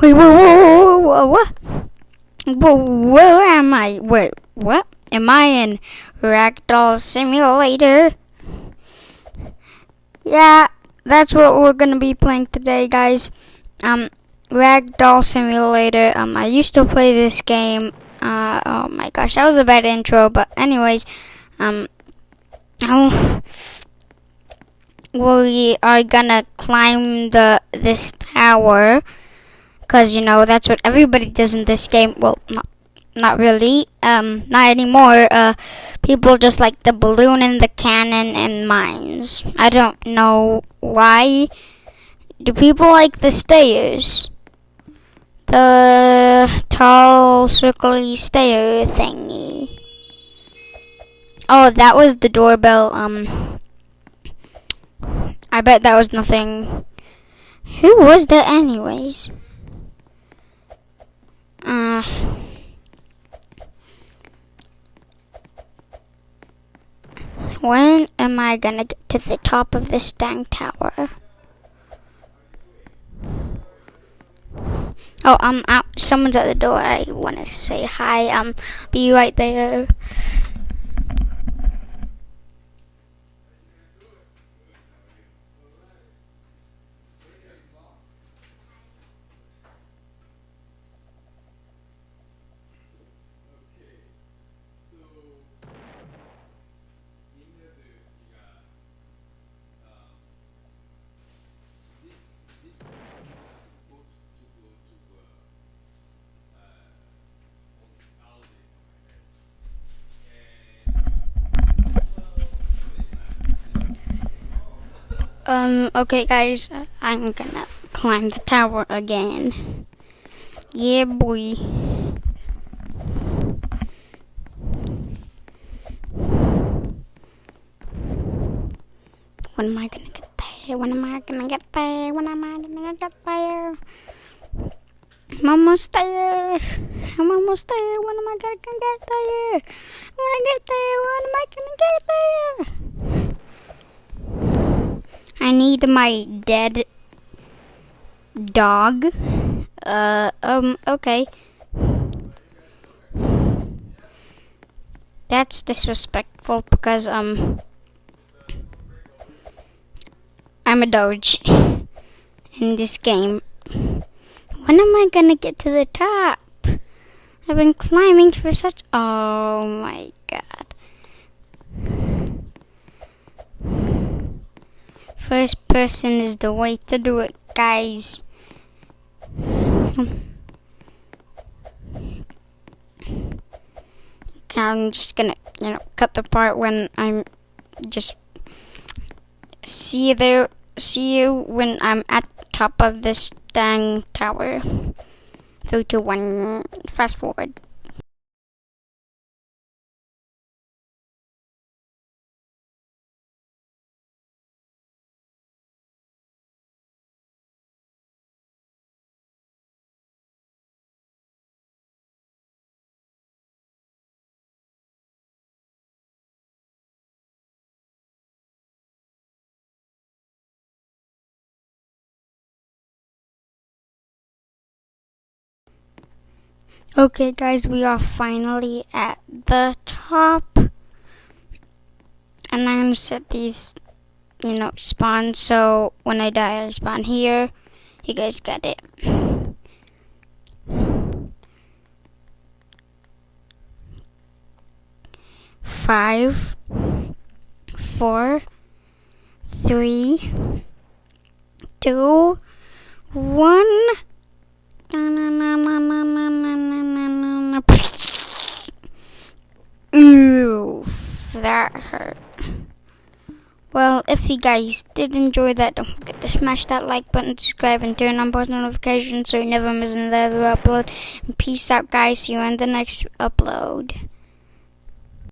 Wait, whoa, what? Where am I? Wait, what? Am I in Ragdoll Simulator? Yeah, that's what we're gonna be playing today, guys. Ragdoll Simulator. I used to play this game. Oh my gosh, that was a bad intro. But anyways, we are gonna climb this tower, cause you know that's what everybody does in this game. Well, not really. Not anymore. People just like the balloon and the cannon and mines. I don't know why. Do people like the stairs? The tall, circly stair thingy. Oh, that was the doorbell. I bet that was nothing. Who was that anyways? When am I gonna get to the top of this dang tower? Oh, I'm out. Someone's at the door. I want to say hi. Be right there. Okay guys, I'm gonna climb the tower again. Yeah, boy. When am I gonna get there? When am I gonna get there? When am I gonna get there? I'm almost there. I'm almost there. When am I gonna get there? When I get there, when am I gonna get there? I need my dead dog. Okay. That's disrespectful because, I'm a doge in this game. When am I gonna get to the top? I've been climbing for such... Oh my god. First person is the way to do it, guys. I'm just gonna, cut the part when I'm just... See you when I'm at the top of this dang tower. 3, 2, 1, fast forward. Okay guys, we are finally at the top. And I'm gonna set these, spawn, so when I die I spawn here. You guys got it. 5, 4, 3, 2, 1. Ooh, that hurt. Well, if you guys did enjoy that, don't forget to smash that like button, subscribe, and turn on post notifications so you never miss another upload. And peace out, guys. See you in the next upload.